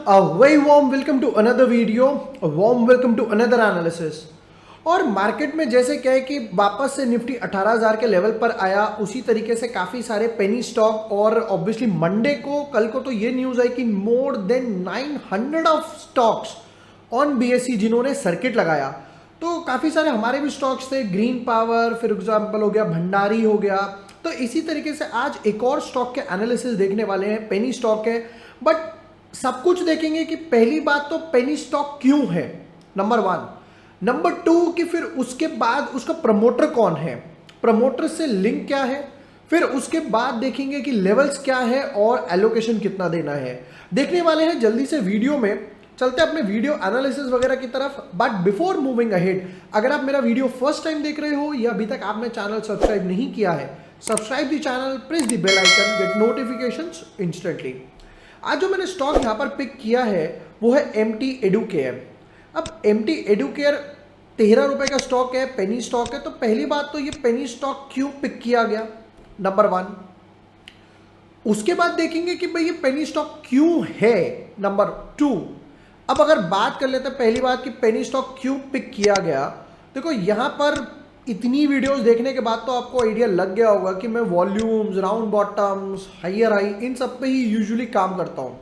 a very warm welcome to another video, a warm welcome to another analysis। और market में जैसे क्या है कि वापस से निफ्टी 18,000 के लेवल पर आया, उसी तरीके से काफ़ी सारे पेनी स्टॉक और ऑब्वियसली मंडे को कल को तो ये न्यूज़ आई कि more than 900 of stocks on BSE जिन्होंने सर्किट लगाया। तो काफ़ी सारे हमारे भी स्टॉक्स थे, ग्रीन पावर फिर एग्जाम्पल हो गया, भंडारी हो गया। तो इसी तरीके से आज एक और स्टॉक के एनालिसिस देखने वाले हैं, पेनी स्टॉक है। बट सब कुछ देखेंगे कि पहली बात तो पेनी स्टॉक क्यों है, नंबर 1। नंबर 2 कि फिर उसके बाद उसका प्रमोटर कौन है, प्रमोटर से लिंक क्या है, फिर उसके बाद देखेंगे कि लेवल्स क्या है और एलोकेशन कितना देना है। देखने वाले हैं जल्दी से वीडियो में, चलते अपने वीडियो एनालिसिस वगैरह की तरफ। बट बिफोर मूविंग अहेड, अगर आप मेरा वीडियो फर्स्ट टाइम देख रहे हो या अभी तक आपने चैनल सब्सक्राइब नहीं किया है, subscribe the channel, press the bell icon, get notifications instantly. आज जो मैंने स्टॉक यहाँ पर पिक किया है वो है एमटी एडुकेयर। अब एमटी एडुकेयर 13 रुपए का स्टॉक है, पेनी स्टॉक है। तो पहली बात तो ये पेनी स्टॉक क्यों पिक किया गया, नंबर 1। उसके बाद देखेंगे कि भाई ये पेनी स्टॉक क्यों है, नंबर 2। अब अगर बात कर लेते हैं पहली बात कि पेनी स्टॉक क्यों पिक किया गया, देखो यहाँ पर इतनी वीडियोस देखने के बाद तो आपको आइडिया लग गया होगा कि मैं volumes, round bottoms, higher high, इन सब पे ही यूजुअली काम करता हूँ।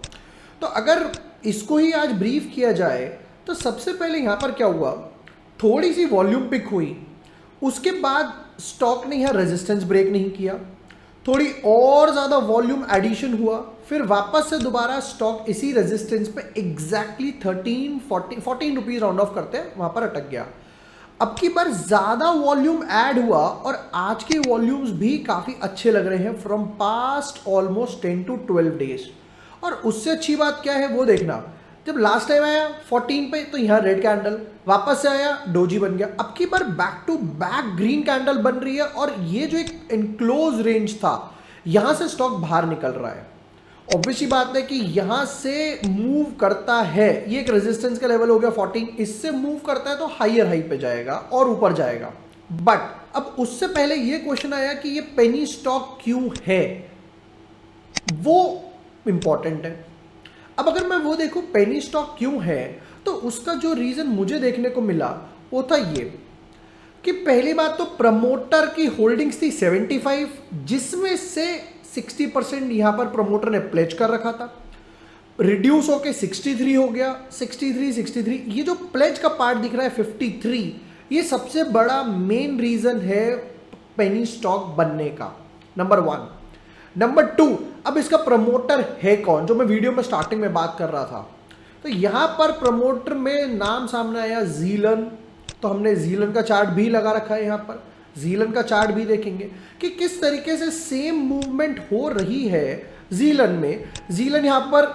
तो अगर इसको ही आज ब्रीफ किया जाए तो सबसे पहले यहाँ पर क्या हुआ, थोड़ी सी वॉल्यूम पिक हुई, उसके बाद स्टॉक ने यहाँ रेजिस्टेंस ब्रेक नहीं किया, थोड़ी और ज़्यादा वॉल्यूम एडिशन हुआ, फिर वापस से दोबारा स्टॉक इसी रेजिस्टेंस पे एग्जैक्टली 14 रुपीज़ राउंड ऑफ करते हैं वहाँ पर अटक गया। अब की बार ज़्यादा वॉल्यूम ऐड हुआ और आज के वॉल्यूम्स भी काफ़ी अच्छे लग रहे हैं from past almost 10 to 12 days. और उससे अच्छी बात क्या है वो देखना, जब लास्ट टाइम आया 14 पे तो यहाँ रेड कैंडल, वापस से आया डोजी बन गया, अब की बार back to back green candle बन रही है और ये जो एक इनक्लोज रेंज था यहाँ से स्टॉक बाहर निकल रहा है। ऑब्वियसली बात है कि यहाँ से मूव करता है, ये एक रेजिस्टेंस का लेवल हो गया 14, इससे मूव करता है तो हायर हाई पे जाएगा और ऊपर जाएगा। बट अब उससे पहले ये क्वेश्चन आया कि ये पेनी स्टॉक क्यों है, वो इंपॉर्टेंट है। अब अगर मैं वो देखूं पेनी स्टॉक क्यों है, तो उसका जो रीजन मुझे देखने को मिला वो था ये कि पहली बात तो प्रमोटर की होल्डिंग्स थी 75, जिसमें से 60% यहां पर प्रमोटर ने प्लेज कर रखा था, रिड्यूस होके 63 हो गया, 63, ये जो प्लेज का पार्ट दिख रहा है 53, ये सबसे बड़ा मेन रीजन है पेनी स्टॉक बनने का, नंबर 1। नंबर 2, अब इसका प्रमोटर है कौन, जो मैं वीडियो में स्टार्टिंग में बात कर रहा था। तो यहां पर प्रमोटर में नाम सामने आया जीलन, तो हमने जीलन का चार्ट भी लगा रखा है, यहाँ पर जीलन का चार्ट भी देखेंगे कि किस तरीके से सेम मूवमेंट हो रही है जीलन में। जीलन यहाँ पर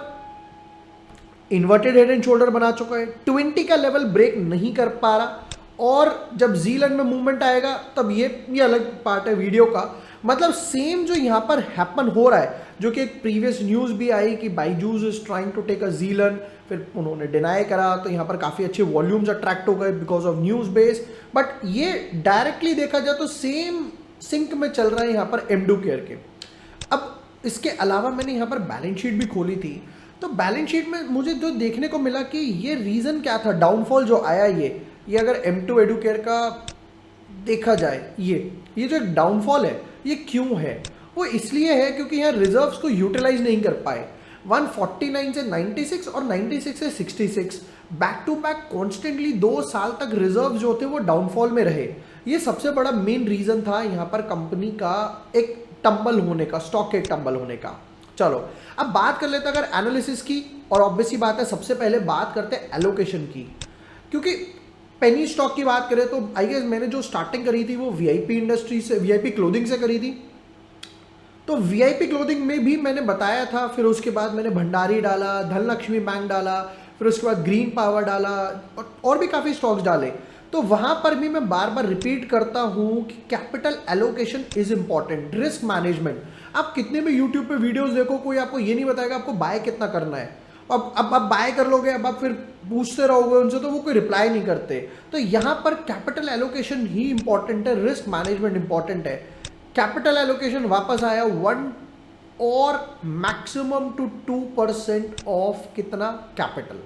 इन्वर्टेड हेड एंड शोल्डर बना चुका है, 20 का लेवल ब्रेक नहीं कर पा रहा, और जब जीलन में मूवमेंट आएगा तब ये अलग पार्ट है वीडियो का। मतलब सेम जो यहाँ पर हैपन हो रहा है, जो कि एक प्रीवियस न्यूज़ भी आई कि Byju's is trying to take a जीलन, फिर उन्होंने डिनाई करा, तो यहाँ पर काफ़ी अच्छे वॉल्यूम्स अट्रैक्ट हो गए because of news base. But ये डायरेक्टली देखा जाए तो सेम सिंक में चल रहा है यहाँ पर एडुकेयर के। अब इसके अलावा मैंने यहाँ पर बैलेंस शीट भी खोली थी, तो बैलेंस शीट में मुझे जो देखने को मिला कि ये रीज़न क्या था, डाउनफॉल जो आया ये अगर M2 एडुकेयर का देखा जाए, ये जो एक डाउनफॉल है ये क्यों है, वो इसलिए है क्योंकि यहाँ रिजर्व्स को यूटिलाइज नहीं कर पाए। 149 से 96 और 96 से 66 बैक टू बैक कॉन्स्टेंटली 2 साल तक रिजर्व जो थे वो डाउनफॉल में रहे। ये सबसे बड़ा मेन रीजन था यहाँ पर कंपनी का एक टंबल होने का, स्टॉक के एक टंबल होने का। चलो अब बात कर लेते हैं अगर एनालिसिस की, और ऑब्वियसली बात है सबसे पहले बात करते हैं एलोकेशन की, क्योंकि पेनी स्टॉक की बात करें तो आई गेस मैंने जो स्टार्टिंग करी थी वो वीआईपी इंडस्ट्री से, वीआईपी क्लोथिंग से करी थी। तो वीआईपी क्लोथिंग में भी मैंने बताया था, फिर उसके बाद मैंने भंडारी डाला, धनलक्ष्मी बैंक डाला, फिर उसके बाद ग्रीन पावर डाला और भी काफ़ी स्टॉक्स डाले। तो वहाँ पर भी मैं बार बार रिपीट करता हूँ कि capital allocation is important, risk management. आप कितने भी यूट्यूब पे वीडियोस देखो, कोई आपको ये नहीं बताएगा आपको बाय कितना करना है। अब आप बाय कर लोगे, अब आप फिर पूछते रहोगे उनसे तो वो कोई रिप्लाई नहीं करते। तो यहाँ पर कैपिटल एलोकेशन ही इंपॉर्टेंट है, रिस्क मैनेजमेंट इंपॉर्टेंट है। कैपिटल एलोकेशन वापस आया और मैक्सिमम टू 2% ऑफ कितना कैपिटल,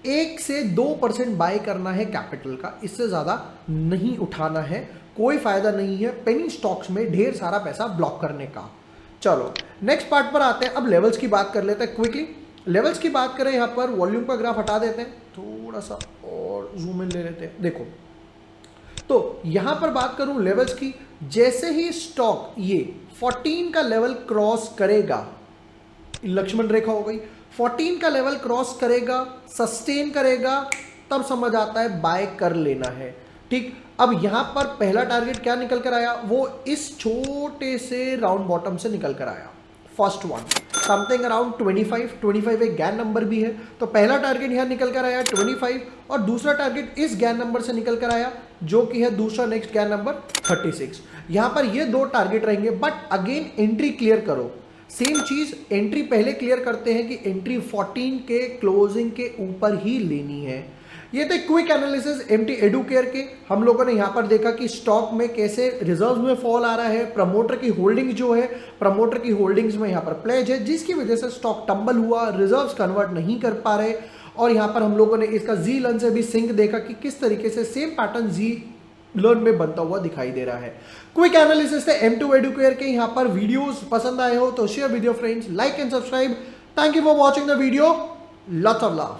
1 से 2% बाय करना है कैपिटल का, इससे ज़्यादा नहीं उठाना है, कोई फायदा नहीं है पेनी स्टॉक्स में ढेर सारा पैसा ब्लॉक करने का। चलो नेक्स्ट पार्ट पर आते हैं, अब लेवल्स की बात कर लेते हैं क्विकली। लेवल्स की बात करें, यहाँ पर वॉल्यूम का ग्राफ हटा देते हैं, थोड़ा सा और जूम इन ले लेते हैं। देखो तो यहां पर बात करूं लेवल्स की, जैसे ही स्टॉक ये 14 का लेवल क्रॉस करेगा, लक्ष्मण रेखा हो गई, 14 का लेवल क्रॉस करेगा, सस्टेन करेगा, तब समझ आता है बाय कर लेना है। ठीक, अब यहां पर पहला टारगेट क्या निकल कर आया, वो इस छोटे से राउंड बॉटम से निकल कर आया, फर्स्ट वन समथिंग अराउंड 25 एक गैन नंबर भी है, तो पहला टारगेट यहां निकल कर आया 25 और दूसरा टारगेट इस गैन नंबर से निकल कर आया जो कि है दूसरा नेक्स्ट गैन नंबर 36। यहां पर ये दो टारगेट रहेंगे, बट अगेन एंट्री क्लियर करो, सेम चीज एंट्री पहले क्लियर करते हैं कि एंट्री 14 के क्लोजिंग के ऊपर ही लेनी है। ये थे क्विक एनालिसिस एमटी एडुकेयर के। हम लोगों ने यहाँ पर देखा कि स्टॉक में कैसे रिजर्व में फॉल आ रहा है, प्रमोटर की होल्डिंग्स जो है, प्रमोटर की होल्डिंग्स में यहाँ पर प्लेज है, जिसकी वजह से स्टॉक टंबल हुआ, रिजर्व्स कन्वर्ट नहीं कर पा रहे। और यहाँ पर हम लोगों ने इसका जी लर्न से भी सिंक देखा कि किस तरीके से सेम पैटर्न जी लर्न में बनता हुआ दिखाई दे रहा है। क्विक एनालिसिस थे M2 एडुकेयर के। यहाँ पर वीडियोस पसंद आए हो तो share with your friends, like and subscribe. Thank you for watching the video, lots of love.